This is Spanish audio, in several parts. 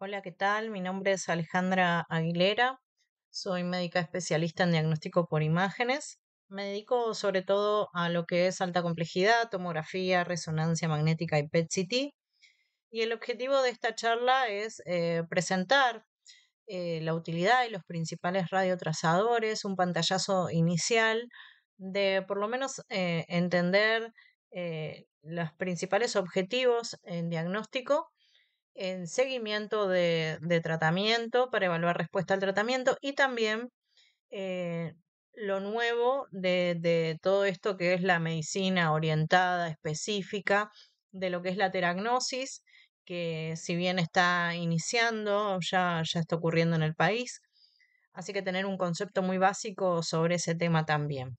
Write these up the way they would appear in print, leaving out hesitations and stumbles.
Hola, ¿qué tal? Mi nombre es Alejandra Aguilera. Soy médica especialista en diagnóstico por imágenes. Me dedico sobre todo a lo que es alta complejidad, tomografía, resonancia magnética y PET-CT. Y el objetivo de esta charla es presentar la utilidad y los principales radiotrazadores, un pantallazo inicial de por lo menos entender los principales objetivos en diagnóstico en seguimiento de tratamiento para evaluar respuesta al tratamiento y también eh, lo nuevo de todo esto que es la medicina orientada, específica, de lo que es la teragnosis, que si bien está iniciando, ya está ocurriendo en el país, así que tener un concepto muy básico sobre ese tema también.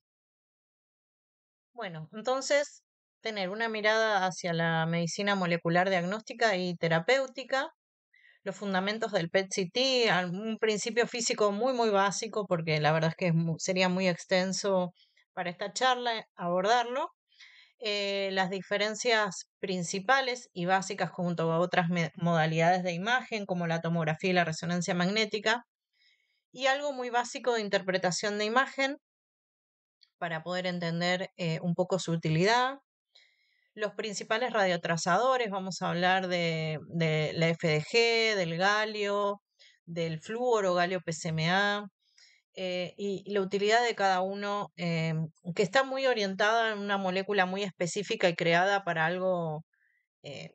Bueno, entonces tener una mirada hacia la medicina molecular diagnóstica y terapéutica, los fundamentos del PET-CT, un principio físico muy básico, porque la verdad es que sería muy extenso para esta charla abordarlo. Las diferencias principales y básicas junto a otras modalidades de imagen, como la tomografía y la resonancia magnética, y algo muy básico de interpretación de imagen para poder entender un poco su utilidad. Los principales radiotrazadores, vamos a hablar de la FDG, del galio, del flúor o galio PSMA, y la utilidad de cada uno, que está muy orientada en una molécula muy específica y creada eh,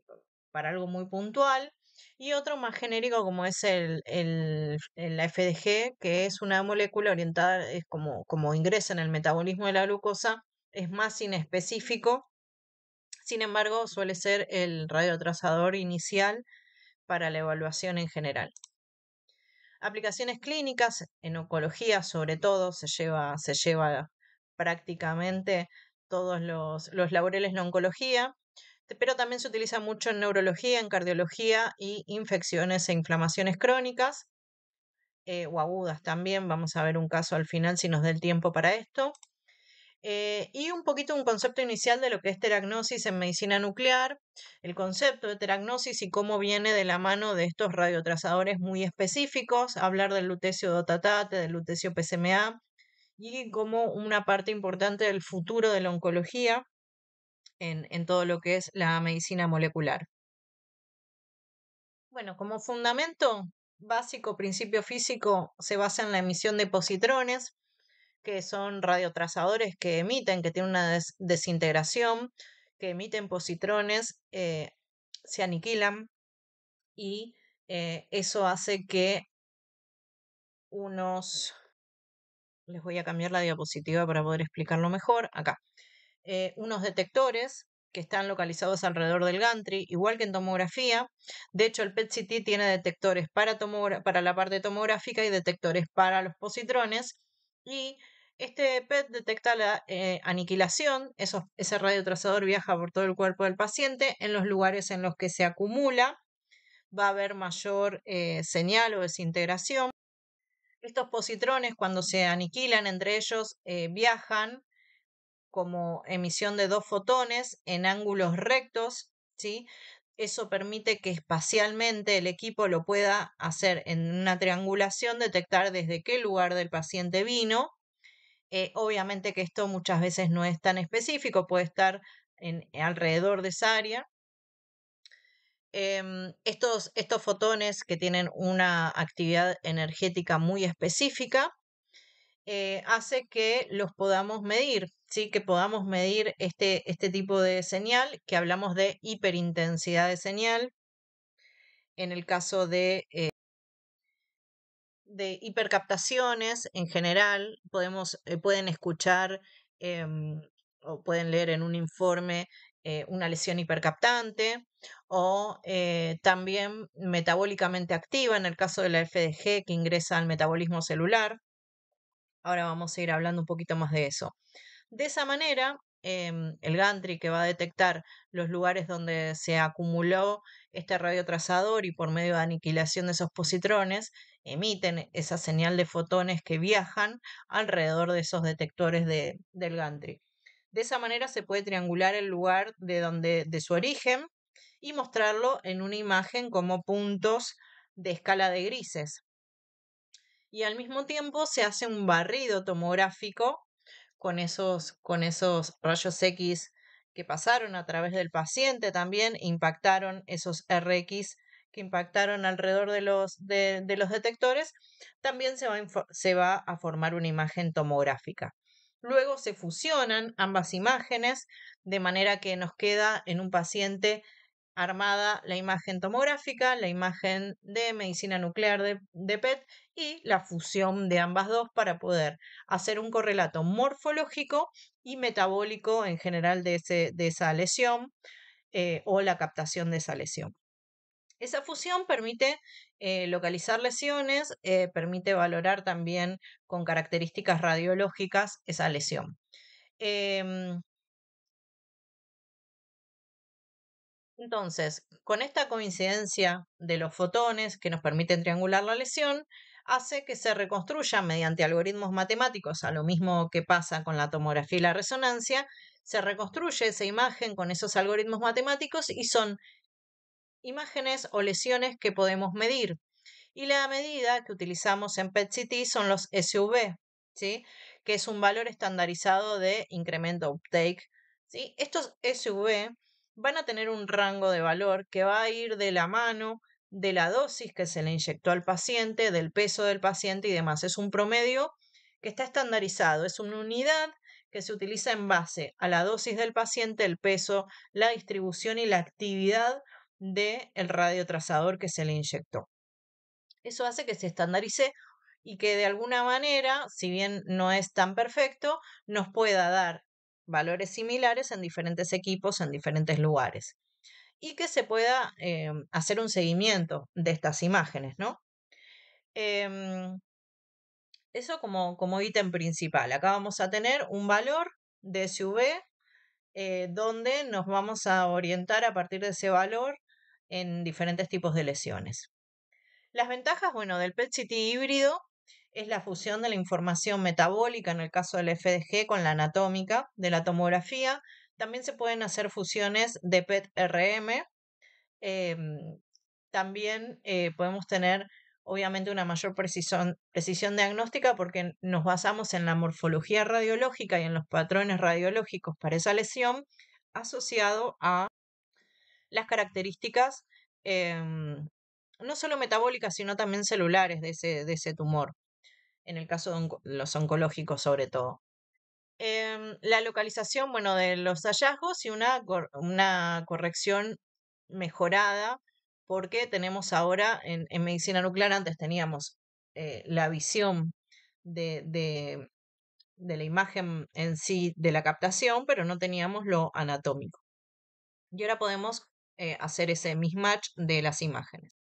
para algo muy puntual. Y otro más genérico como es la FDG, que es una molécula orientada, es como ingresa en el metabolismo de la glucosa, es más inespecífico, sin embargo, suele ser el radiotrazador inicial para la evaluación en general. Aplicaciones clínicas, en oncología sobre todo, se lleva prácticamente todos los laureles en oncología, pero también se utiliza mucho en neurología, en cardiología y infecciones e inflamaciones crónicas o agudas también. Vamos a ver un caso al final si nos da el tiempo para esto. Y un poquito un concepto inicial de lo que es teragnosis en medicina nuclear, el concepto de teragnosis y cómo viene de la mano de estos radiotrazadores muy específicos, hablar del lutecio dotatate, del lutecio PSMA y como una parte importante del futuro de la oncología en todo lo que es la medicina molecular. Bueno, como fundamento básico, principio físico, se basa en la emisión de positrones, que son radiotrazadores que emiten, que tienen una desintegración, que emiten positrones, se aniquilan y eso hace que unos, les voy a cambiar la diapositiva para poder explicarlo mejor, acá, unos detectores que están localizados alrededor del gantry, igual que en tomografía. De hecho, el PET-CT tiene detectores para la parte tomográfica y detectores para los positrones. Y este PET detecta la aniquilación. Ese radiotrazador viaja por todo el cuerpo del paciente. En los lugares en los que se acumula va a haber mayor señal o desintegración. Estos positrones, cuando se aniquilan entre ellos, viajan como emisión de dos fotones en ángulos rectos, ¿sí? Eso permite que espacialmente el equipo lo pueda hacer en una triangulación, detectar desde qué lugar del paciente vino. Obviamente que esto muchas veces no es tan específico, puede estar alrededor de esa área. Estos fotones que tienen una actividad energética muy específica hace que los podamos medir, ¿sí? Que podamos medir este tipo de señal, que hablamos de hiperintensidad de señal. En el caso de hipercaptaciones, en general, pueden escuchar o pueden leer en un informe una lesión hipercaptante o también metabólicamente activa en el caso de la FDG que ingresa al metabolismo celular. Ahora vamos a ir hablando un poquito más de eso. De esa manera, el gantry que va a detectar los lugares donde se acumuló este radiotrazador y por medio de aniquilación de esos positrones, emiten esa señal de fotones que viajan alrededor de esos detectores del gantry. De esa manera se puede triangular el lugar de su origen y mostrarlo en una imagen como puntos de escala de grises. Y al mismo tiempo se hace un barrido tomográfico con esos rayos X que pasaron a través del paciente, también impactaron esos RX que impactaron alrededor de los detectores, también se va a formar una imagen tomográfica. Luego se fusionan ambas imágenes de manera que nos queda en un paciente armada la imagen tomográfica, la imagen de medicina nuclear de PET y la fusión de ambas dos para poder hacer un correlato morfológico y metabólico en general de esa lesión o la captación de esa lesión. Esa fusión permite localizar lesiones, permite valorar también con características radiológicas esa lesión. Em, Entonces, con esta coincidencia de los fotones que nos permiten triangular la lesión, hace que se reconstruya mediante algoritmos matemáticos, a lo mismo que pasa con la tomografía y la resonancia, se reconstruye esa imagen con esos algoritmos matemáticos y son imágenes o lesiones que podemos medir. Y la medida que utilizamos en PET-CT son los SV, ¿sí? Que es un valor estandarizado de incremento uptake, ¿sí? Estos SV van a tener un rango de valor que va a ir de la mano de la dosis que se le inyectó al paciente, del peso del paciente y demás. Es un promedio que está estandarizado, es una unidad que se utiliza en base a la dosis del paciente, el peso, la distribución y la actividad del radiotrazador que se le inyectó. Eso hace que se estandarice y que de alguna manera, si bien no es tan perfecto, nos pueda dar valores similares en diferentes equipos, en diferentes lugares. Y que se pueda hacer un seguimiento de estas imágenes, ¿no? Em, Eso como ítem principal. Acá vamos a tener un valor de SV donde nos vamos a orientar a partir de ese valor en diferentes tipos de lesiones. Las ventajas, bueno, del PET-CT híbrido es la fusión de la información metabólica, en el caso del FDG, con la anatómica de la tomografía. También se pueden hacer fusiones de PET-RM. También podemos tener, obviamente, una mayor precisión diagnóstica porque nos basamos en la morfología radiológica y en los patrones radiológicos para esa lesión asociado a las características em, no solo metabólicas, sino también celulares de ese tumor, en el caso de los oncológicos sobre todo. La localización, bueno, de los hallazgos y una corrección mejorada, porque tenemos ahora en medicina nuclear, antes teníamos la visión de la imagen en sí de la captación, pero no teníamos lo anatómico. Y ahora podemos hacer ese mismatch de las imágenes.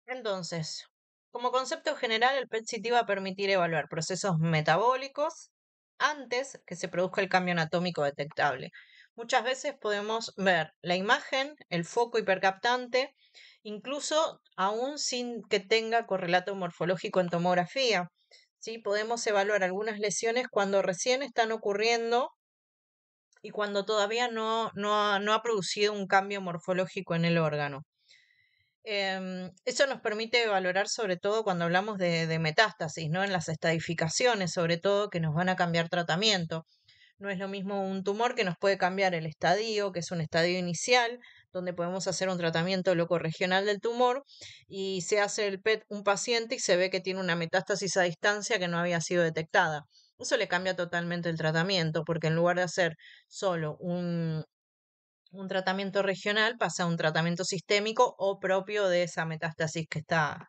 Entonces, como concepto general, el PET-CT va a permitir evaluar procesos metabólicos antes que se produzca el cambio anatómico detectable. Muchas veces podemos ver la imagen, el foco hipercaptante, incluso aún sin que tenga correlato morfológico en tomografía. ¿Sí? Podemos evaluar algunas lesiones cuando recién están ocurriendo y cuando todavía no ha producido un cambio morfológico en el órgano. Eso nos permite valorar sobre todo cuando hablamos de metástasis, ¿no? En las estadificaciones, sobre todo, que nos van a cambiar tratamiento. No es lo mismo un tumor que nos puede cambiar el estadio, que es un estadio inicial, donde podemos hacer un tratamiento locorregional del tumor, y se hace el PET un paciente y se ve que tiene una metástasis a distancia que no había sido detectada. Eso le cambia totalmente el tratamiento, porque en lugar de hacer solo un tratamiento regional pasa a un tratamiento sistémico o propio de esa metástasis que está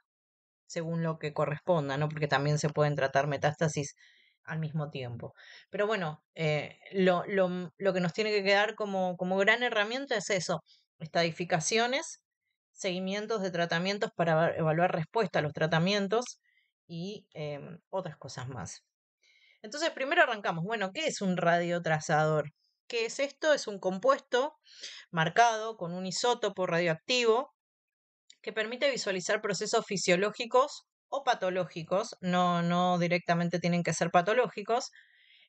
según lo que corresponda, ¿no? Porque también se pueden tratar metástasis al mismo tiempo. Pero bueno, lo que nos tiene que quedar como gran herramienta es eso, estadificaciones, seguimientos de tratamientos para evaluar respuesta a los tratamientos y otras cosas más. Entonces, primero arrancamos. Bueno, ¿qué es un radiotrazador? ¿Qué es esto? Es un compuesto marcado con un isótopo radioactivo que permite visualizar procesos fisiológicos o patológicos, no directamente tienen que ser patológicos,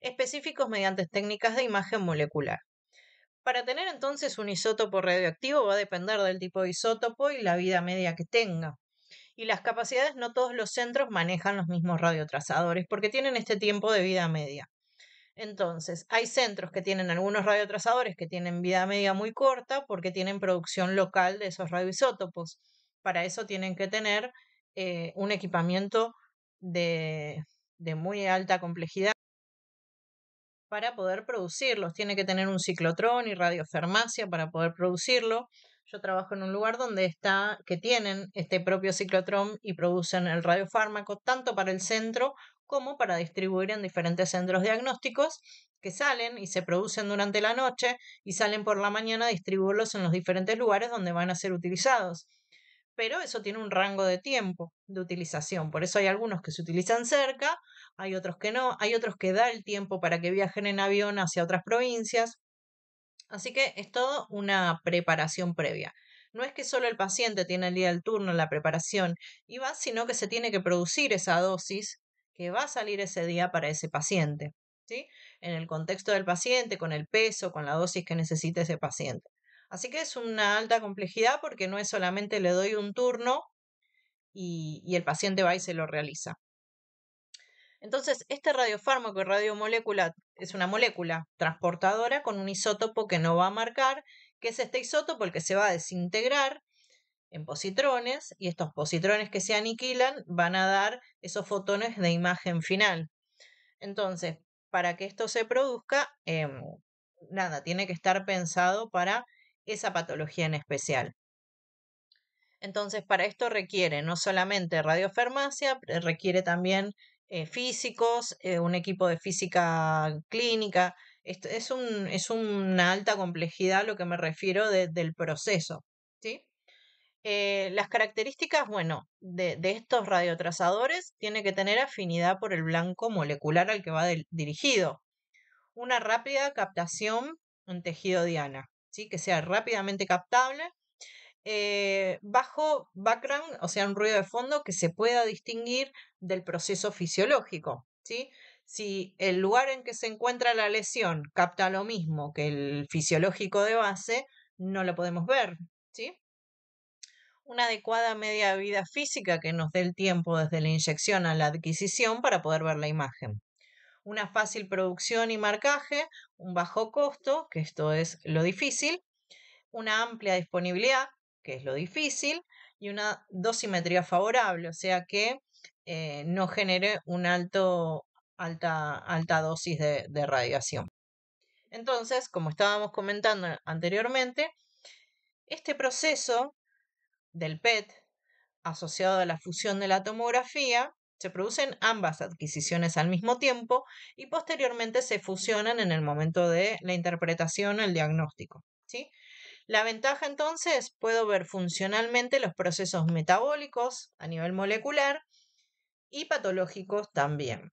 específicos mediante técnicas de imagen molecular. Para tener entonces un isótopo radioactivo va a depender del tipo de isótopo y la vida media que tenga. Y las capacidades, no todos los centros manejan los mismos radiotrazadores porque tienen este tiempo de vida media. Entonces, hay centros que tienen algunos radiotrazadores que tienen vida media muy corta porque tienen producción local de esos radioisótopos. Para eso tienen que tener un equipamiento de, de muy alta complejidad para poder producirlos. Tiene que tener un ciclotrón y radiofarmacia para poder producirlo. Yo trabajo en un lugar donde está, que tienen este propio ciclotrón y producen el radiofármaco tanto para el centro como para distribuir en diferentes centros diagnósticos que salen y se producen durante la noche y salen por la mañana a distribuirlos en los diferentes lugares donde van a ser utilizados. Pero eso tiene un rango de tiempo de utilización. Por eso hay algunos que se utilizan cerca, hay otros que no, hay otros que da el tiempo para que viajen en avión hacia otras provincias. Así que es todo una preparación previa. No es que solo el paciente tiene el día del turno en la preparación y va, sino que se tiene que producir esa dosis que va a salir ese día para ese paciente, ¿sí? En el contexto del paciente, con el peso, con la dosis que necesite ese paciente. Así que es una alta complejidad porque no es solamente le doy un turno y el paciente va y se lo realiza. Entonces, este radiofármaco y radiomolécula es una molécula transportadora con un isótopo que no va a marcar, que es este isótopo el que se va a desintegrar en positrones y estos positrones que se aniquilan van a dar esos fotones de imagen final. Entonces, para que esto se produzca, nada, tiene que estar pensado para esa patología en especial. Entonces, para esto requiere no solamente radiofarmacia, requiere también físicos, un equipo de física clínica. Esto es una alta complejidad lo que me refiero del proceso, ¿sí? Las características, bueno, de estos radiotrazadores tiene que tener afinidad por el blanco molecular al que va dirigido. Una rápida captación en tejido diana, ¿sí? Que sea rápidamente captable bajo background, o sea, un ruido de fondo que se pueda distinguir del proceso fisiológico, ¿sí? Si el lugar en que se encuentra la lesión capta lo mismo que el fisiológico de base, no lo podemos ver, ¿sí? Una adecuada media vida física que nos dé el tiempo desde la inyección a la adquisición para poder ver la imagen. Una fácil producción y marcaje, un bajo costo, que esto es lo difícil, una amplia disponibilidad, que es lo difícil, y una dosimetría favorable, o sea que no genere una alta dosis de radiación. Entonces, como estábamos comentando anteriormente, este proceso del PET asociado a la fusión de la tomografía, se producen ambas adquisiciones al mismo tiempo y posteriormente se fusionan en el momento de la interpretación o el diagnóstico, ¿sí? La ventaja entonces, puedo ver funcionalmente los procesos metabólicos a nivel molecular y patológicos también.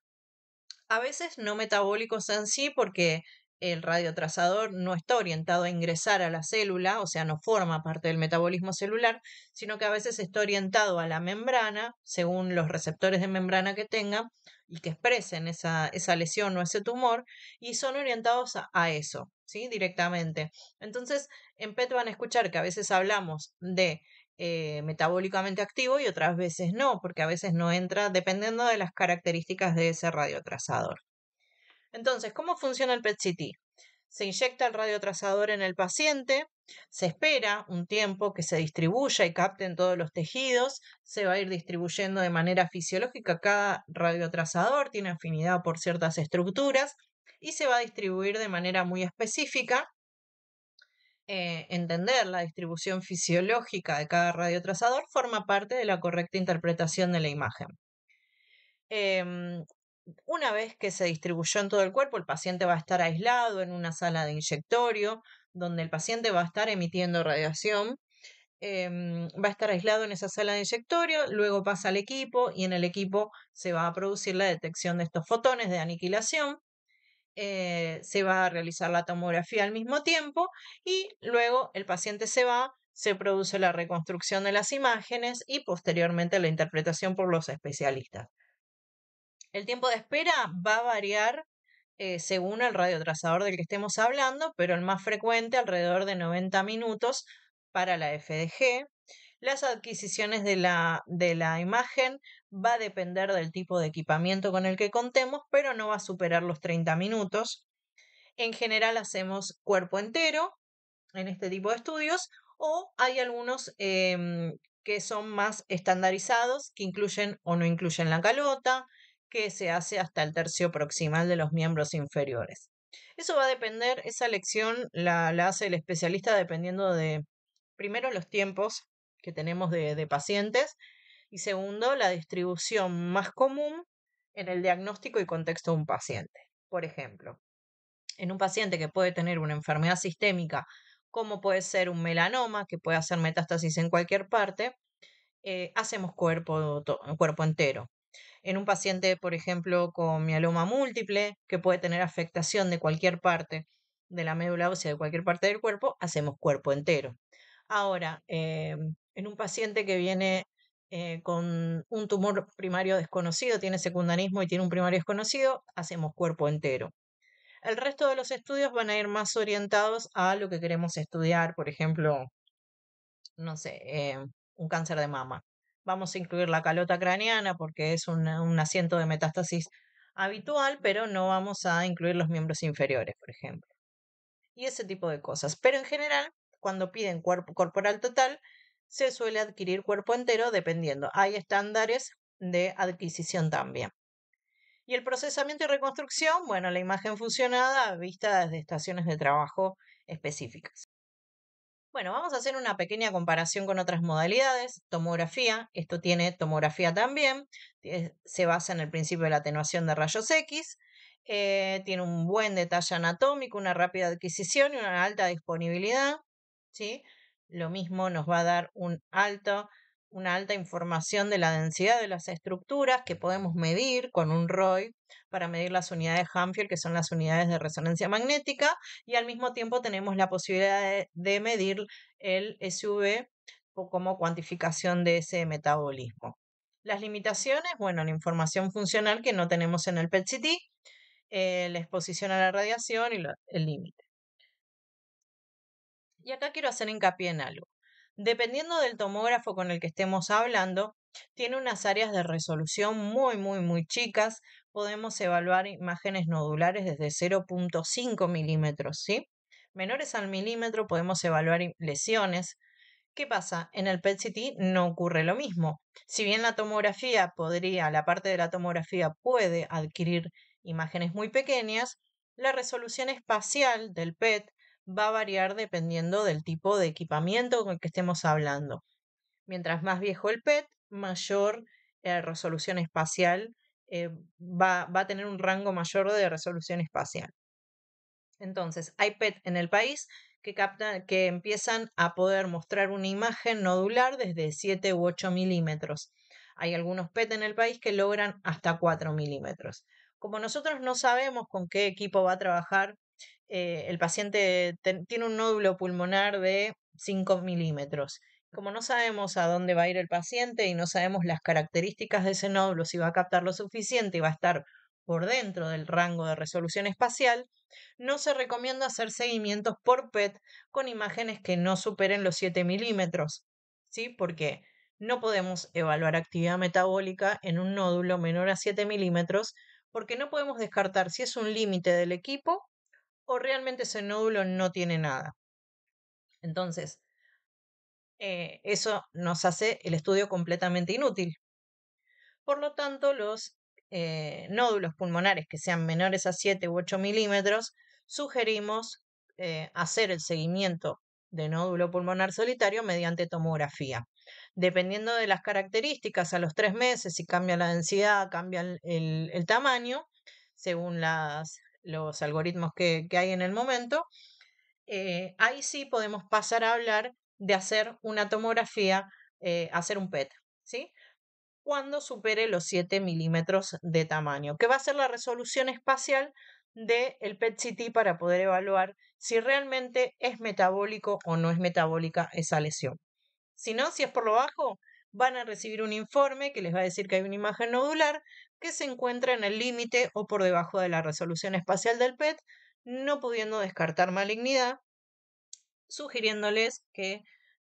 A veces no metabólicos en sí porque el radiotrazador no está orientado a ingresar a la célula, o sea, no forma parte del metabolismo celular, sino que a veces está orientado a la membrana, según los receptores de membrana que tenga y que expresen esa lesión o ese tumor, y son orientados a eso, ¿sí? Directamente. Entonces, en PET van a escuchar que a veces hablamos de metabólicamente activo y otras veces no, porque a veces no entra dependiendo de las características de ese radiotrazador. Entonces, ¿cómo funciona el PET-CT? Se inyecta el radiotrazador en el paciente, se espera un tiempo que se distribuya y capte en todos los tejidos, se va a ir distribuyendo de manera fisiológica, cada radiotrazador tiene afinidad por ciertas estructuras y se va a distribuir de manera muy específica. Entender la distribución fisiológica de cada radiotrazador forma parte de la correcta interpretación de la imagen. Em, una vez que se distribuyó en todo el cuerpo, el paciente va a estar aislado en una sala de inyectorio, donde el paciente va a estar emitiendo radiación. Va a estar aislado en esa sala de inyectorio, luego pasa al equipo y en el equipo se va a producir la detección de estos fotones de aniquilación. Se va a realizar la tomografía al mismo tiempo y luego el paciente se va, se produce la reconstrucción de las imágenes y posteriormente la interpretación por los especialistas. El tiempo de espera va a variar según el radiotrazador del que estemos hablando, pero el más frecuente alrededor de 90 minutos para la FDG. Las adquisiciones de la imagen va a depender del tipo de equipamiento con el que contemos, pero no va a superar los 30 minutos. En general hacemos cuerpo entero en este tipo de estudios, o hay algunos que son más estandarizados, que incluyen o no incluyen la calota, que se hace hasta el tercio proximal de los miembros inferiores. Eso va a depender, esa elección la hace el especialista dependiendo de, primero, los tiempos que tenemos de pacientes y segundo, la distribución más común en el diagnóstico y contexto de un paciente. Por ejemplo, en un paciente que puede tener una enfermedad sistémica, como puede ser un melanoma, que puede hacer metástasis en cualquier parte, hacemos cuerpo entero. En un paciente, por ejemplo, con mieloma múltiple, que puede tener afectación de cualquier parte de la médula ósea, de cualquier parte del cuerpo, hacemos cuerpo entero. Ahora, en un paciente que viene con un tumor primario desconocido, tiene secundarismo y tiene un primario desconocido, hacemos cuerpo entero. El resto de los estudios van a ir más orientados a lo que queremos estudiar, por ejemplo, no sé, un cáncer de mama. Vamos a incluir la calota craneana porque es un asiento de metástasis habitual, pero no vamos a incluir los miembros inferiores, por ejemplo. Y ese tipo de cosas. Pero en general, cuando piden cuerpo corporal total, se suele adquirir cuerpo entero dependiendo. Hay estándares de adquisición también. Y el procesamiento y reconstrucción, bueno, la imagen fusionada vista desde estaciones de trabajo específicas. Bueno, vamos a hacer una pequeña comparación con otras modalidades. Tomografía, esto tiene tomografía también, se basa en el principio de la atenuación de rayos X, tiene un buen detalle anatómico, una rápida adquisición y una alta disponibilidad, ¿sí? Lo mismo nos va a dar una alta información de la densidad de las estructuras que podemos medir con un ROI para medir las unidades Hanfield, que son las unidades de resonancia magnética, y al mismo tiempo tenemos la posibilidad de medir el SV como cuantificación de ese metabolismo. Las limitaciones, bueno, la información funcional que no tenemos en el PET-CT, la exposición a la radiación y el límite. Y acá quiero hacer hincapié en algo. Dependiendo del tomógrafo con el que estemos hablando, tiene unas áreas de resolución muy chicas. Podemos evaluar imágenes nodulares desde 0.5 milímetros, ¿sí? Menores al milímetro podemos evaluar lesiones. ¿Qué pasa? En el PET-CT no ocurre lo mismo. Si bien la parte de la tomografía puede adquirir imágenes muy pequeñas, la resolución espacial del PET va a variar dependiendo del tipo de equipamiento con el que estemos hablando. Mientras más viejo el PET, mayor resolución espacial, va a tener un rango mayor de resolución espacial. Entonces, hay PET en el país que empiezan a poder mostrar una imagen nodular desde 7 u 8 milímetros. Hay algunos PET en el país que logran hasta 4 milímetros. Como nosotros no sabemos con qué equipo va a trabajar, el paciente tiene un nódulo pulmonar de 5 milímetros. Como no sabemos a dónde va a ir el paciente y no sabemos las características de ese nódulo, si va a captar lo suficiente y va a estar por dentro del rango de resolución espacial, no se recomienda hacer seguimientos por PET con imágenes que no superen los 7 milímetros, ¿sí? Porque no podemos evaluar actividad metabólica en un nódulo menor a 7 milímetros porque no podemos descartar si es un límite del equipo o realmente ese nódulo no tiene nada. Entonces, eso nos hace el estudio completamente inútil. Por lo tanto, los nódulos pulmonares que sean menores a 7 u 8 milímetros, sugerimos hacer el seguimiento de nódulo pulmonar solitario mediante tomografía. Dependiendo de las características, a los 3 meses, si cambia la densidad, cambia el tamaño, según los algoritmos que hay en el momento, ahí sí podemos pasar a hablar de hacer una tomografía, hacer un PET, ¿sí? Cuando supere los 7 milímetros de tamaño, que va a ser la resolución espacial del PET-CT para poder evaluar si realmente es metabólico o no es metabólica esa lesión. Si no, si es por lo bajo, van a recibir un informe que les va a decir que hay una imagen nodular que se encuentra en el límite o por debajo de la resolución espacial del PET, no pudiendo descartar malignidad, sugiriéndoles que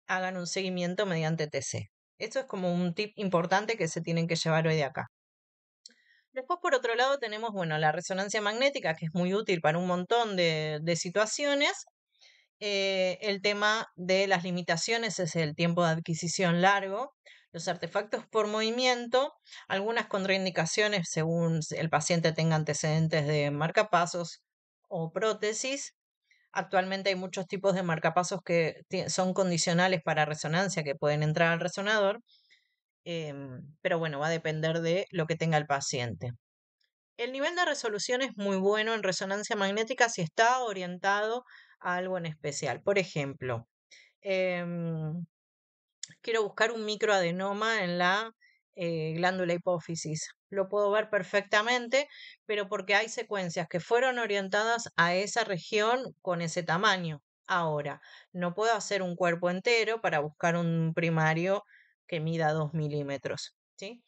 hagan un seguimiento mediante TC. Esto es como un tip importante que se tienen que llevar hoy de acá. Después, por otro lado, tenemos, bueno, la resonancia magnética, que es muy útil para un montón de situaciones. El tema de las limitaciones es el tiempo de adquisición largo, los artefactos por movimiento, algunas contraindicaciones según el paciente tenga antecedentes de marcapasos o prótesis. Actualmente hay muchos tipos de marcapasos que son condicionales para resonancia, que pueden entrar al resonador, pero bueno, va a depender de lo que tenga el paciente. El nivel de resolución es muy bueno en resonancia magnética si está orientado a algo en especial. Por ejemplo, em, quiero buscar un microadenoma en la glándula hipófisis. Lo puedo ver perfectamente, pero porque hay secuencias que fueron orientadas a esa región con ese tamaño. Ahora, no puedo hacer un cuerpo entero para buscar un primario que mida 2 milímetros, ¿sí?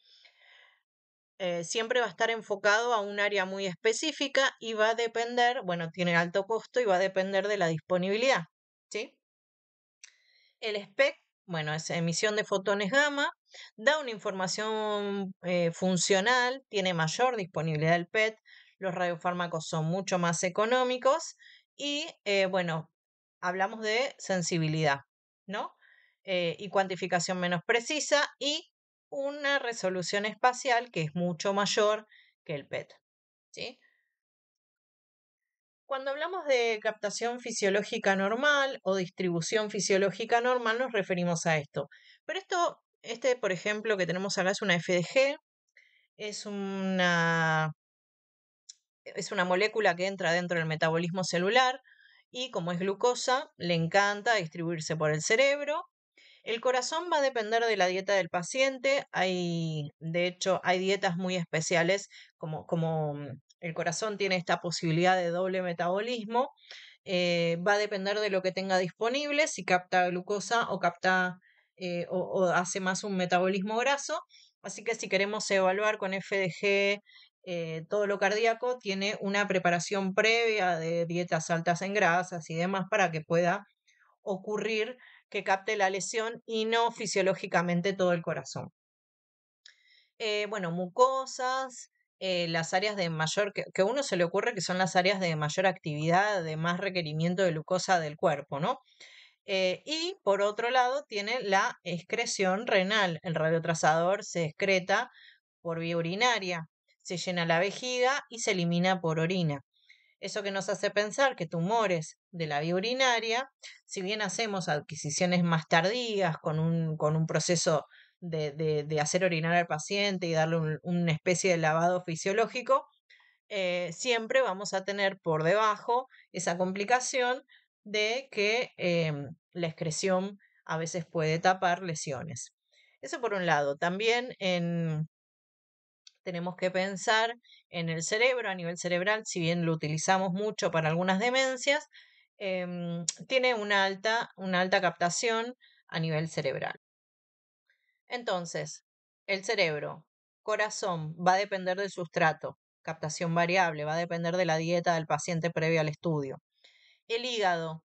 Siempre va a estar enfocado a un área muy específica y va a depender, bueno, tiene alto costo y va a depender de la disponibilidad, ¿sí? El SPEC, bueno, es emisión de fotones gamma, da una información funcional, tiene mayor disponibilidad del PET, los radiofármacos son mucho más económicos y, bueno, hablamos de sensibilidad, ¿no? Y cuantificación menos precisa y una resolución espacial que es mucho mayor que el PET, ¿sí? Cuando hablamos de captación fisiológica normal o distribución fisiológica normal, nos referimos a esto. Pero por ejemplo, que tenemos acá es una FDG, es es una molécula que entra dentro del metabolismo celular y como es glucosa, le encanta distribuirse por el cerebro. El corazón va a depender de la dieta del paciente. De hecho, hay dietas muy especiales, como el corazón tiene esta posibilidad de doble metabolismo. Va a depender de lo que tenga disponible, si capta glucosa o capta o hace más un metabolismo graso. Así que si queremos evaluar con FDG todo lo cardíaco, tiene una preparación previa de dietas altas en grasas y demás para que pueda ocurrir que capte la lesión y no fisiológicamente todo el corazón. Bueno, mucosas, las áreas de mayor, que a uno se le ocurre que son las áreas de mayor actividad, de más requerimiento de glucosa del cuerpo, ¿no? Y por otro lado tiene la excreción renal. El radiotrazador se excreta por vía urinaria, se llena la vejiga y se elimina por orina. Eso que nos hace pensar que tumores de la vía urinaria, si bien hacemos adquisiciones más tardías con un proceso de hacer orinar al paciente y darle una especie de lavado fisiológico, siempre vamos a tener por debajo esa complicación de que la excreción a veces puede tapar lesiones. Eso por un lado. También tenemos que pensar en el cerebro, a nivel cerebral, si bien lo utilizamos mucho para algunas demencias, tiene una alta captación a nivel cerebral. Entonces, el cerebro, corazón, va a depender del sustrato, captación variable, va a depender de la dieta del paciente previo al estudio. El hígado,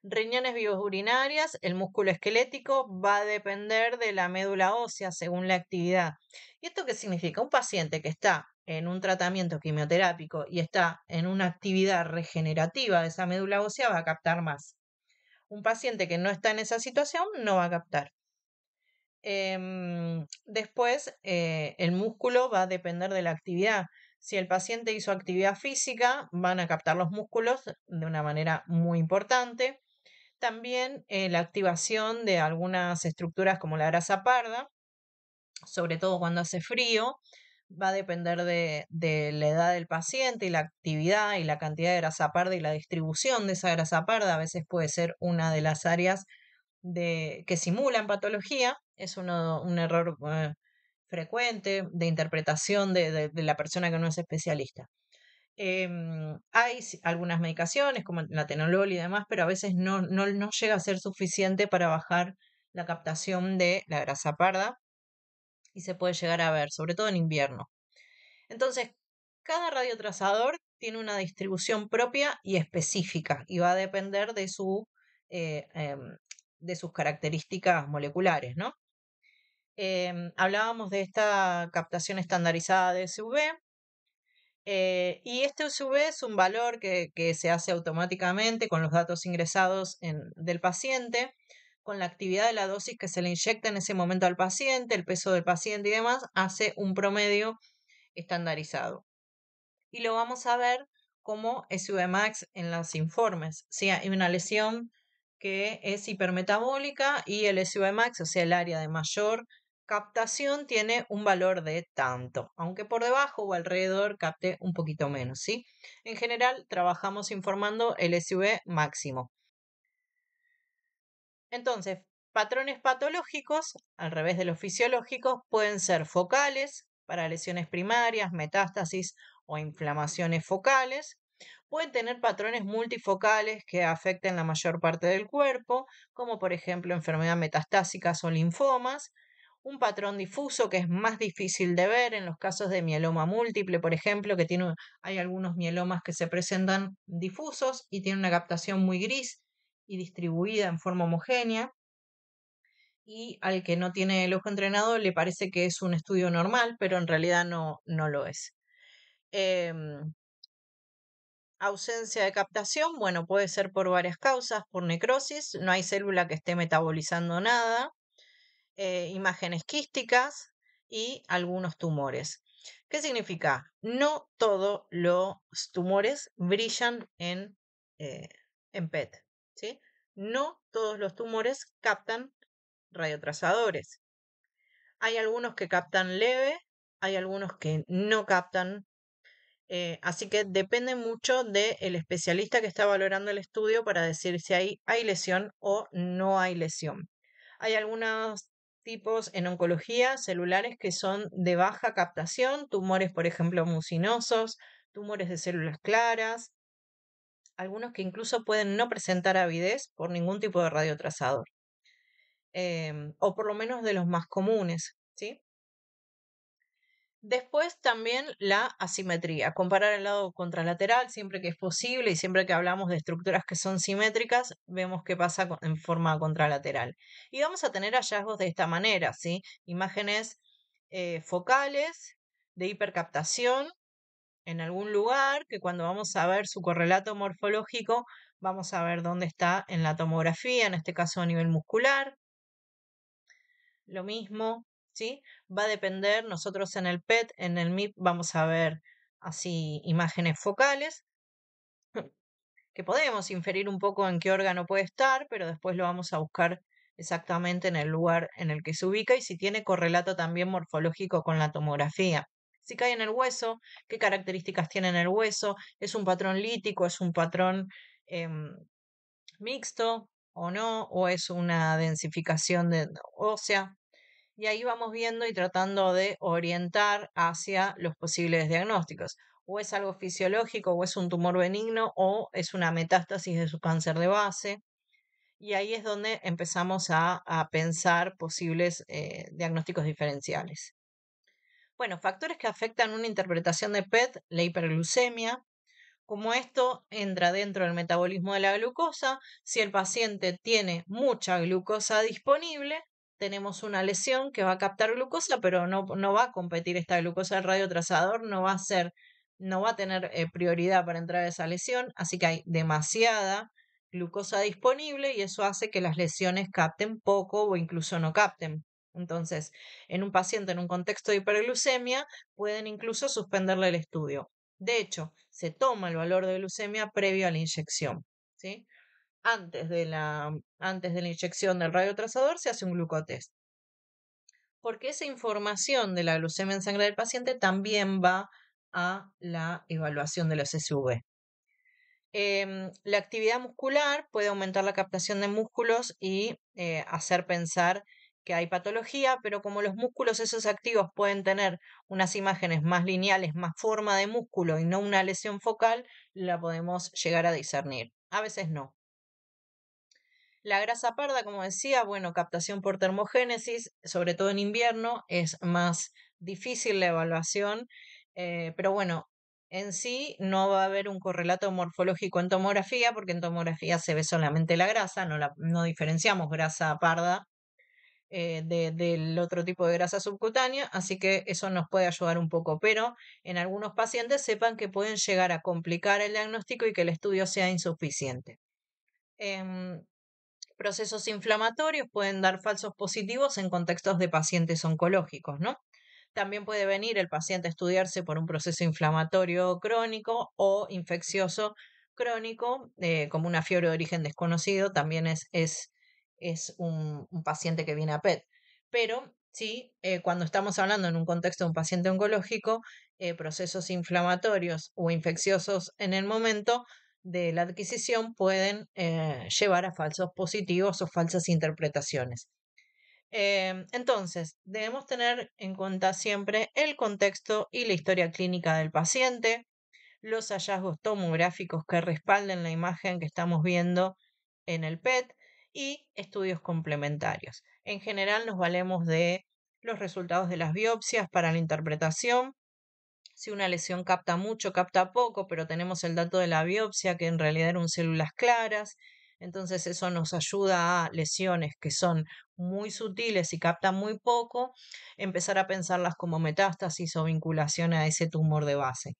riñones vías urinarias, el músculo esquelético va a depender de la médula ósea según la actividad. ¿Y esto qué significa? Un paciente que está en un tratamiento quimioterápico y está en una actividad regenerativa de esa médula ósea va a captar más. Un paciente que no está en esa situación no va a captar. Después, el músculo va a depender de la actividad. Si el paciente hizo actividad física, van a captar los músculos de una manera muy importante. También la activación de algunas estructuras como la grasa parda, sobre todo cuando hace frío, va a depender de la edad del paciente y la actividad y la cantidad de grasa parda y la distribución de esa grasa parda. A veces puede ser una de las áreas que simulan patología. Es un error frecuente de interpretación de la persona que no es especialista. Hay algunas medicaciones como la tenolol y demás, pero a veces no llega a ser suficiente para bajar la captación de la grasa parda y se puede llegar a ver, sobre todo en invierno. Entonces, cada radiotrazador tiene una distribución propia y específica y va a depender eh, em, de sus características moleculares, ¿no? Hablábamos de esta captación estandarizada de SV. Y este USV es un valor que se hace automáticamente con los datos ingresados del paciente, con la actividad de la dosis que se le inyecta en ese momento al paciente, el peso del paciente y demás, hace un promedio estandarizado. Y lo vamos a ver como SVMAX en los informes. Si hay una lesión que es hipermetabólica y el SVMAX, o sea, el área de mayor captación, tiene un valor de tanto, aunque por debajo o alrededor capte un poquito menos, ¿sí? En general, trabajamos informando el SV máximo. Entonces, patrones patológicos, al revés de los fisiológicos, pueden ser focales para lesiones primarias, metástasis o inflamaciones focales. Pueden tener patrones multifocales que afecten la mayor parte del cuerpo, como por ejemplo enfermedades metastásicas o linfomas. Un patrón difuso que es más difícil de ver en los casos de mieloma múltiple, por ejemplo, que hay algunos mielomas que se presentan difusos y tienen una captación muy gris y distribuida en forma homogénea, y al que no tiene el ojo entrenado le parece que es un estudio normal, pero en realidad no lo es. Em, Ausencia de captación, bueno, puede ser por varias causas, por necrosis, no hay célula que esté metabolizando nada, imágenes quísticas y algunos tumores. ¿Qué significa? No todos los tumores brillan en PET, ¿sí? No todos los tumores captan radiotrazadores. Hay algunos que captan leve, hay algunos que no captan, así que depende mucho del especialista que está valorando el estudio para decir si hay lesión o no hay lesión. Hay algunos tipos en oncología celulares que son de baja captación, tumores, por ejemplo, mucinosos, tumores de células claras, algunos que incluso pueden no presentar avidez por ningún tipo de radiotrazador, o por lo menos de los más comunes, ¿sí? Después también la asimetría, comparar el lado contralateral siempre que es posible y siempre que hablamos de estructuras que son simétricas, vemos qué pasa en forma contralateral. Y vamos a tener hallazgos de esta manera, ¿sí? Imágenes focales de hipercaptación en algún lugar, que cuando vamos a ver su correlato morfológico, vamos a ver dónde está en la tomografía, en este caso a nivel muscular. Lo mismo, ¿sí? Va a depender, nosotros en el PET, en el MIP, vamos a ver así imágenes focales, que podemos inferir un poco en qué órgano puede estar, pero después lo vamos a buscar exactamente en el lugar en el que se ubica y si tiene correlato también morfológico con la tomografía. Si cae en el hueso, qué características tiene en el hueso, es un patrón lítico, es un patrón mixto o no, o es una densificación ósea. Y ahí vamos viendo y tratando de orientar hacia los posibles diagnósticos. O es algo fisiológico, o es un tumor benigno, o es una metástasis de su cáncer de base. Y ahí es donde empezamos a pensar posibles diagnósticos diferenciales. Bueno, factores que afectan una interpretación de PET, la hiperglucemia. Como esto entra dentro del metabolismo de la glucosa, si el paciente tiene mucha glucosa disponible, tenemos una lesión que va a captar glucosa, pero no va a competir esta glucosa del radiotrazador, no va a tener prioridad para entrar a esa lesión, así que hay demasiada glucosa disponible y eso hace que las lesiones capten poco o incluso no capten. Entonces, en un paciente en un contexto de hiperglucemia, pueden incluso suspenderle el estudio. De hecho, se toma el valor de glucemia previo a la inyección, ¿sí? Antes de la inyección del radiotrazador se hace un glucotest, porque esa información de la glucemia en sangre del paciente también va a la evaluación de los SV. La actividad muscular puede aumentar la captación de músculos y hacer pensar que hay patología, pero como los músculos esos activos pueden tener unas imágenes más lineales, más forma de músculo y no una lesión focal, la podemos llegar a discernir. A veces no. La grasa parda, como decía, bueno, captación por termogénesis, sobre todo en invierno, es más difícil la evaluación, pero bueno, en sí no va a haber un correlato morfológico en tomografía, porque en tomografía se ve solamente la grasa, no diferenciamos grasa parda del otro tipo de grasa subcutánea, así que eso nos puede ayudar un poco, pero en algunos pacientes sepan que pueden llegar a complicar el diagnóstico y que el estudio sea insuficiente. Em, Procesos inflamatorios pueden dar falsos positivos en contextos de pacientes oncológicos, ¿no? También puede venir el paciente a estudiarse por un proceso inflamatorio crónico o infeccioso crónico, como una fiebre de origen desconocido, también es un paciente que viene a PET. Pero sí, cuando estamos hablando en un contexto de un paciente oncológico, procesos inflamatorios o infecciosos en el momento de la adquisición pueden llevar a falsos positivos o falsas interpretaciones. Entonces, debemos tener en cuenta siempre el contexto y la historia clínica del paciente, los hallazgos tomográficos que respalden la imagen que estamos viendo en el PET y estudios complementarios. En general nos valemos de los resultados de las biopsias para la interpretación. Si una lesión capta mucho, capta poco, pero tenemos el dato de la biopsia que en realidad eran células claras, entonces eso nos ayuda a lesiones que son muy sutiles y captan muy poco, empezar a pensarlas como metástasis o vinculación a ese tumor de base.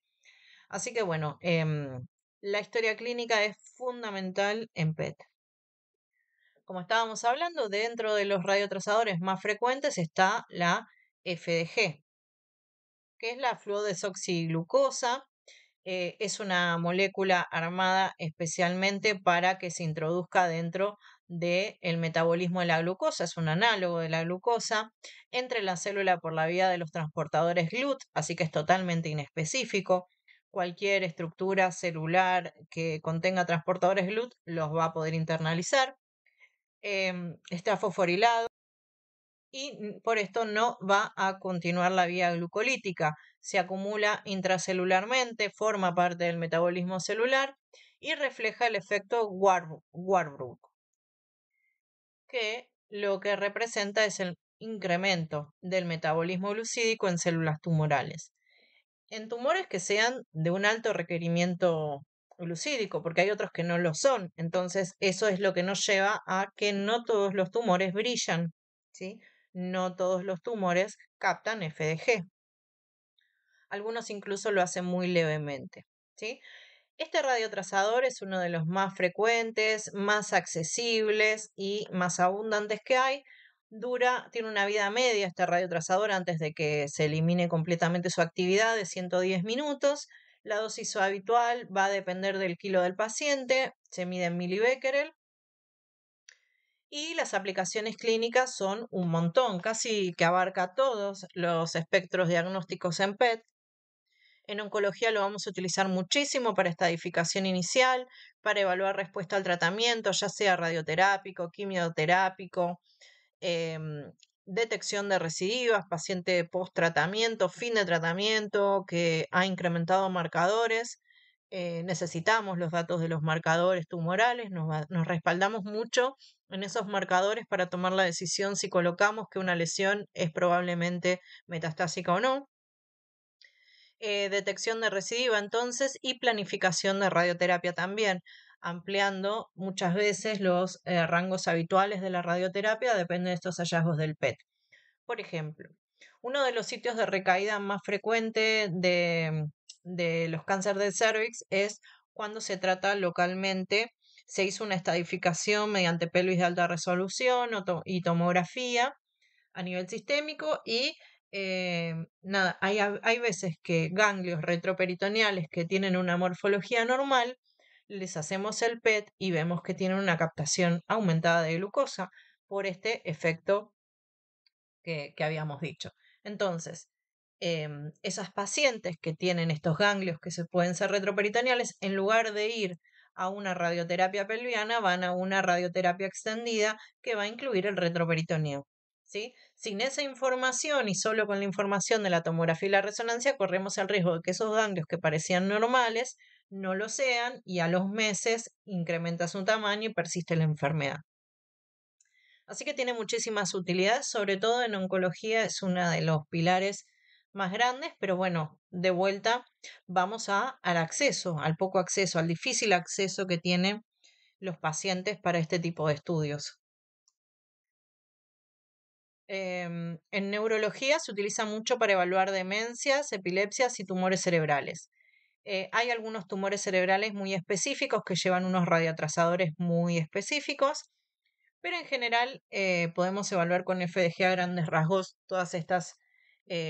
Así que bueno, la historia clínica es fundamental en PET. Como estábamos hablando, dentro de los radiotrazadores más frecuentes está la FDG, que es la fluodesoxiglucosa. Es una molécula armada especialmente para que se introduzca dentro del metabolismo de la glucosa, es un análogo de la glucosa, entre la célula por la vía de los transportadores GLUT, así que es totalmente inespecífico. Cualquier estructura celular que contenga transportadores GLUT los va a poder internalizar. Está fosforilado y por esto no va a continuar la vía glucolítica. Se acumula intracelularmente, forma parte del metabolismo celular y refleja el efecto Warburg, que lo que representa es el incremento del metabolismo glucídico en células tumorales. En tumores que sean de un alto requerimiento glucídico, porque hay otros que no lo son. Entonces, eso es lo que nos lleva a que no todos los tumores brillan, ¿sí? No todos los tumores captan FDG. Algunos incluso lo hacen muy levemente, ¿sí? Este radiotrazador es uno de los más frecuentes, más accesibles y más abundantes que hay. Tiene una vida media este radiotrazador antes de que se elimine completamente su actividad de 110 minutos. La dosis habitual va a depender del kilo del paciente, se mide en milibecquerel y las aplicaciones clínicas son un montón, casi que abarca todos los espectros diagnósticos en PET. En oncología lo vamos a utilizar muchísimo para estadificación inicial, para evaluar respuesta al tratamiento, ya sea radioterápico, quimioterápico, em, detección de recidivas, paciente post-tratamiento, fin de tratamiento que ha incrementado marcadores. Necesitamos los datos de los marcadores tumorales, nos respaldamos mucho en esos marcadores para tomar la decisión si colocamos que una lesión es probablemente metastásica o no. Detección de recidiva entonces y planificación de radioterapia también, ampliando muchas veces los rangos habituales de la radioterapia, depende de estos hallazgos del PET. Por ejemplo, uno de los sitios de recaída más frecuente de los cánceres de cervix es cuando se trata localmente, se hizo una estadificación mediante pelvis de alta resolución y tomografía a nivel sistémico y nada, hay veces que ganglios retroperitoneales que tienen una morfología normal, les hacemos el PET y vemos que tienen una captación aumentada de glucosa por este efecto que habíamos dicho. Entonces, esas pacientes que tienen estos ganglios que se pueden ser retroperitoneales, en lugar de ir a una radioterapia pelviana, van a una radioterapia extendida que va a incluir el retroperitoneo. ¿Sí? Sin esa información y solo con la información de la tomografía y la resonancia, corremos el riesgo de que esos ganglios que parecían normales no lo sean y a los meses incrementa su tamaño y persiste la enfermedad. Así que tiene muchísimas utilidades, sobre todo en oncología es uno de los pilares más grandes, pero bueno, de vuelta vamos al acceso, al poco acceso, al difícil acceso que tienen los pacientes para este tipo de estudios. En neurología se utiliza mucho para evaluar demencias, epilepsias y tumores cerebrales. Hay algunos tumores cerebrales muy específicos que llevan unos radioatrasadores muy específicos, pero en general podemos evaluar con FDG a grandes rasgos todas estas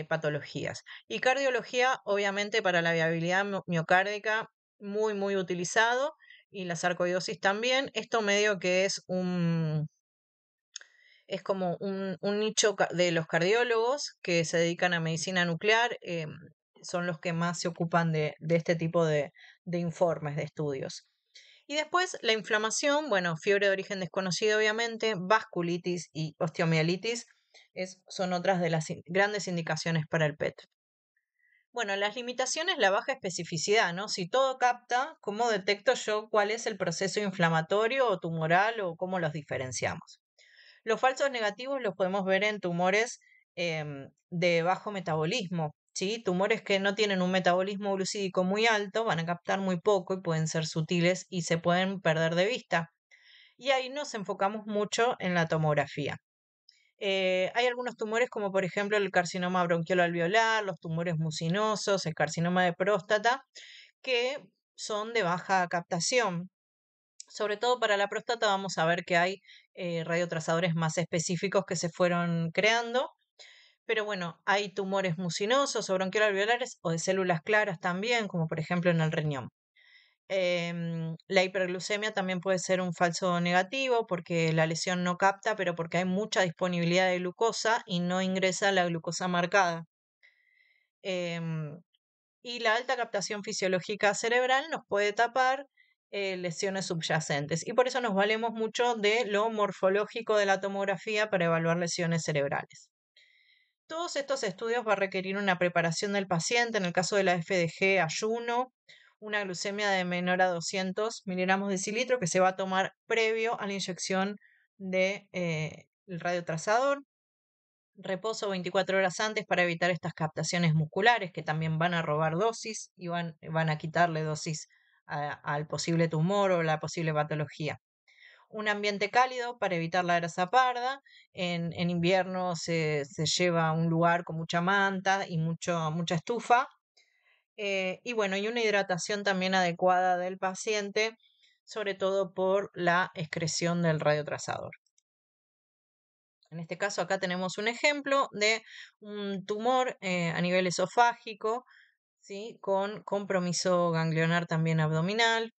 patologías. Y cardiología, obviamente, para la viabilidad miocárdica, muy, muy utilizado, y la sarcoidosis también. Esto medio que es como un nicho de los cardiólogos que se dedican a medicina nuclear, son los que más se ocupan de este tipo de informes, de estudios. Y después la inflamación, bueno, fiebre de origen desconocido obviamente, vasculitis y osteomielitis son otras de las grandes indicaciones para el PET. Bueno, las limitaciones, la baja especificidad, ¿no? Si todo capta, ¿cómo detecto yo cuál es el proceso inflamatorio o tumoral o cómo los diferenciamos? Los falsos negativos los podemos ver en tumores de bajo metabolismo, ¿sí? Tumores que no tienen un metabolismo glucídico muy alto, van a captar muy poco y pueden ser sutiles y se pueden perder de vista. Y ahí nos enfocamos mucho en la tomografía. Hay algunos tumores como por ejemplo el carcinoma bronquiolo alveolar, los tumores mucinosos, el carcinoma de próstata, que son de baja captación. Sobre todo para la próstata vamos a ver que hay radiotrazadores más específicos que se fueron creando, pero bueno, hay tumores mucinosos o bronquioalveolares o de células claras también, como por ejemplo en el riñón. La hiperglucemia también puede ser un falso negativo porque la lesión no capta, pero porque hay mucha disponibilidad de glucosa y no ingresa la glucosa marcada. Em, y la alta captación fisiológica cerebral nos puede tapar lesiones subyacentes y por eso nos valemos mucho de lo morfológico de la tomografía para evaluar lesiones cerebrales. Todos estos estudios va a requerir una preparación del paciente, en el caso de la FDG, ayuno, una glucemia de menor a 200 miligramos de cilitro que se va a tomar previo a la inyección del radiotrazador, reposo 24 horas antes para evitar estas captaciones musculares que también van a robar dosis y van a quitarle dosis al posible tumor o la posible patología. Un ambiente cálido para evitar la grasa parda. En invierno se lleva a un lugar con mucha manta y mucha estufa. Y bueno, y una hidratación también adecuada del paciente, sobre todo por la excreción del radiotrazador. En este caso, acá tenemos un ejemplo de un tumor a nivel esofágico, ¿sí? Con compromiso ganglionar también abdominal.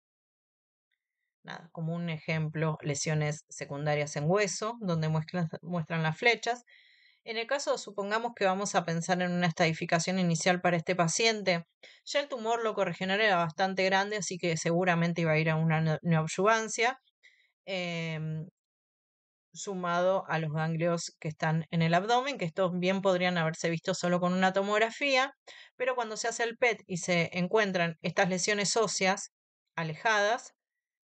Nada, como un ejemplo, lesiones secundarias en hueso, donde muestran las flechas. En el caso, supongamos que vamos a pensar en una estadificación inicial para este paciente, ya el tumor locorregional era bastante grande, así que seguramente iba a ir a una neoadyuvancia. em, Sumado a los ganglios que están en el abdomen, que estos bien podrían haberse visto solo con una tomografía, pero cuando se hace el PET y se encuentran estas lesiones óseas alejadas,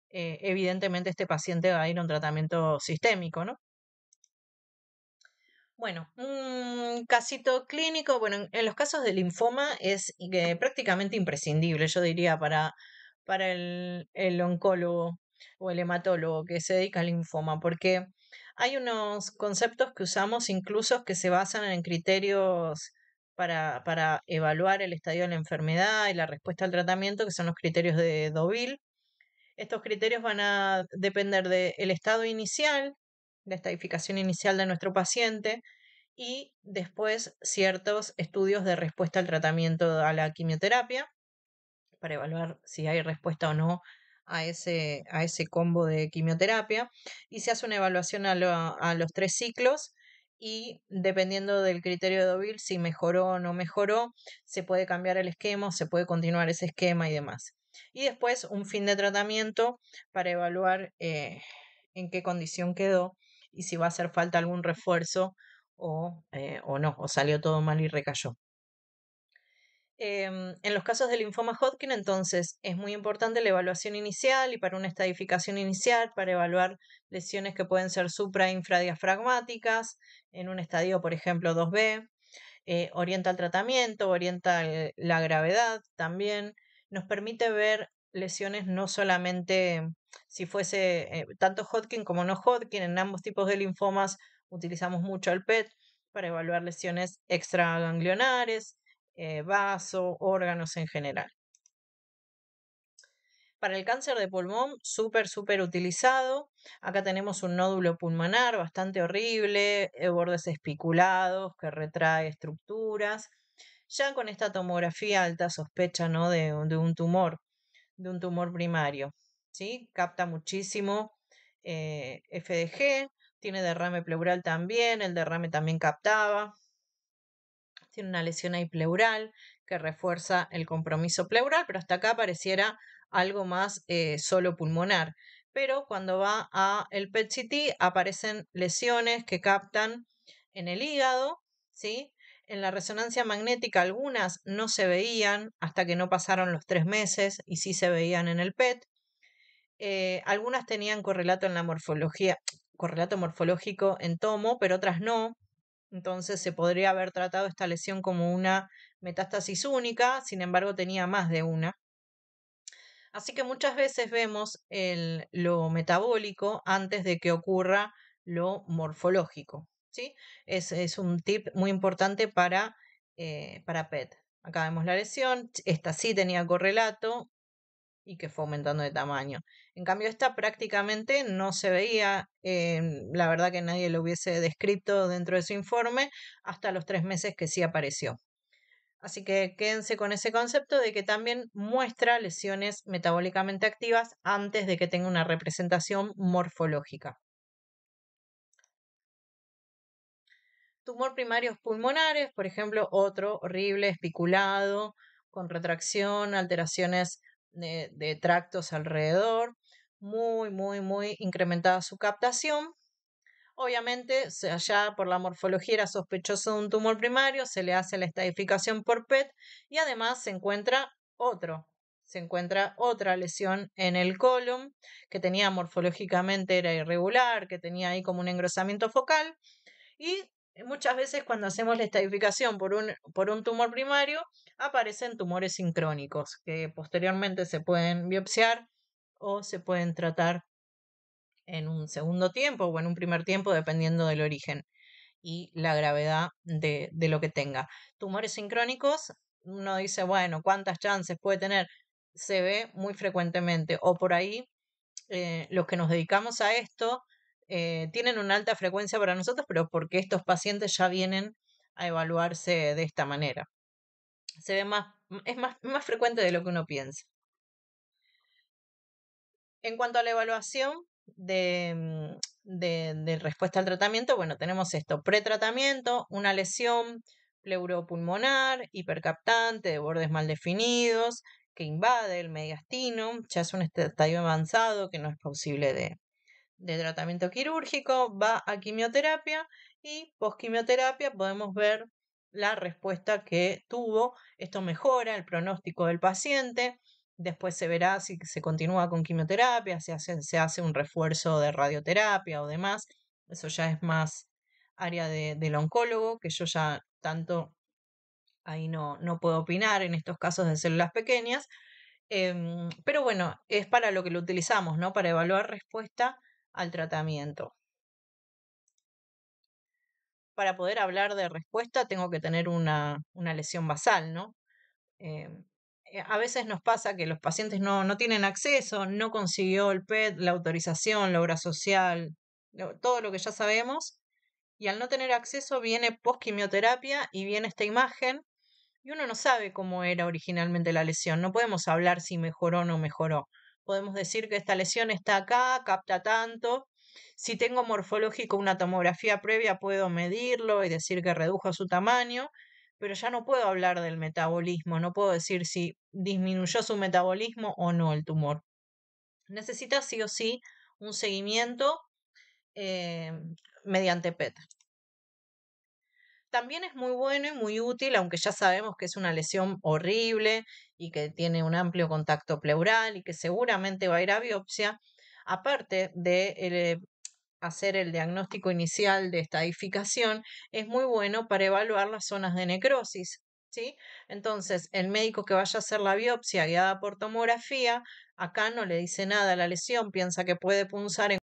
evidentemente este paciente va a ir a un tratamiento sistémico, ¿no? Bueno, un casito clínico, bueno, en los casos de linfoma es prácticamente imprescindible, yo diría, para el oncólogo o el hematólogo que se dedica al linfoma, porque hay unos conceptos que usamos incluso que se basan en criterios para evaluar el estadio de la enfermedad y la respuesta al tratamiento, que son los criterios de Deauville. Estos criterios van a depender del estado inicial, la estadificación inicial de nuestro paciente y después ciertos estudios de respuesta al tratamiento a la quimioterapia para evaluar si hay respuesta o no a ese combo de quimioterapia. Y se hace una evaluación a los 3 ciclos y dependiendo del criterio de Deauville, si mejoró o no mejoró, se puede cambiar el esquema, se puede continuar ese esquema y demás. Y después un fin de tratamiento para evaluar en qué condición quedó y si va a hacer falta algún refuerzo o no, o salió todo mal y recayó. En los casos de linfoma Hodgkin, entonces, es muy importante la evaluación inicial y para una estadificación inicial, para evaluar lesiones que pueden ser supra e infradiafragmáticas en un estadio, por ejemplo, 2B. Orienta el tratamiento, orienta la gravedad también. Nos permite ver lesiones no solamente si fuese tanto Hodgkin como no Hodgkin. En ambos tipos de linfomas utilizamos mucho el PET para evaluar lesiones extraganglionares, vaso, órganos en general. Para el cáncer de pulmón, súper utilizado. Acá tenemos un nódulo pulmonar bastante horrible, bordes espiculados que retrae estructuras. Ya con esta tomografía alta sospecha, ¿no?, de un tumor primario. ¿Sí? Capta muchísimo FDG, tiene derrame pleural también, el derrame también captaba. Tiene una lesión ahí pleural que refuerza el compromiso pleural, pero hasta acá pareciera algo más solo pulmonar. Pero cuando va a el PET-CT aparecen lesiones que captan en el hígado, ¿sí? En la resonancia magnética algunas no se veían hasta que no pasaron los 3 meses y sí se veían en el PET. Algunas tenían correlato en la morfología, correlato morfológico en tomo, pero otras no. Entonces se podría haber tratado esta lesión como una metástasis única, sin embargo tenía más de una. Así que muchas veces vemos lo metabólico antes de que ocurra lo morfológico. ¿Sí? Es un tip muy importante para PET. Acá vemos la lesión, esta sí tenía correlato y que fue aumentando de tamaño. En cambio, esta prácticamente no se veía, la verdad que nadie lo hubiese descrito dentro de su informe, hasta los 3 meses que sí apareció. Así que quédense con ese concepto de que también muestra lesiones metabólicamente activas antes de que tenga una representación morfológica. Tumor primarios pulmonares, por ejemplo, otro horrible, espiculado, con retracción, alteraciones de tractos alrededor, muy incrementada su captación. Obviamente, ya por la morfología era sospechoso de un tumor primario, se le hace la estadificación por PET y además se encuentra otra lesión en el colon que tenía morfológicamente era irregular, que tenía ahí como un engrosamiento focal y muchas veces cuando hacemos la estadificación por un tumor primario, aparecen tumores sincrónicos que posteriormente se pueden biopsiar o se pueden tratar en un segundo tiempo o en un primer tiempo, dependiendo del origen y la gravedad de lo que tenga. Tumores sincrónicos, uno dice, bueno, ¿cuántas chances puede tener? Se ve muy frecuentemente o por ahí los que nos dedicamos a esto tienen una alta frecuencia para nosotros, pero porque estos pacientes ya vienen a evaluarse de esta manera. Se ve más frecuente de lo que uno piensa. En cuanto a la evaluación de respuesta al tratamiento, bueno, tenemos esto, pretratamiento, una lesión pleuropulmonar, hipercaptante, de bordes mal definidos, que invade el mediastino, ya es un estadio avanzado que no es posible de tratamiento quirúrgico, va a quimioterapia y posquimioterapia podemos ver la respuesta que tuvo. Esto mejora el pronóstico del paciente. Después se verá si se continúa con quimioterapia, se hace un refuerzo de radioterapia o demás. Eso ya es más área del oncólogo, que yo ya tanto ahí no puedo opinar en estos casos de células pequeñas. Pero bueno, es para lo que lo utilizamos, ¿no? Para evaluar respuesta al tratamiento. Para poder hablar de respuesta tengo que tener una lesión basal, ¿no? A veces nos pasa que los pacientes no tienen acceso, no consiguió el PET, la autorización, la obra social, todo lo que ya sabemos, y al no tener acceso viene posquimioterapia y viene esta imagen y uno no sabe cómo era originalmente la lesión. No podemos hablar si mejoró o no mejoró. Podemos decir que esta lesión está acá, capta tanto. Si tengo morfológico una tomografía previa, puedo medirlo y decir que redujo su tamaño, pero ya no puedo hablar del metabolismo, no puedo decir si disminuyó su metabolismo o no el tumor. Necesita sí o sí un seguimiento eh, mediante PET. También es muy bueno y muy útil, aunque ya sabemos que es una lesión horrible y que tiene un amplio contacto pleural y que seguramente va a ir a biopsia, aparte de hacer el diagnóstico inicial de estadificación, es muy bueno para evaluar las zonas de necrosis, ¿sí? Entonces, el médico que vaya a hacer la biopsia guiada por tomografía, acá no le dice nada a la lesión, piensa que puede punzar en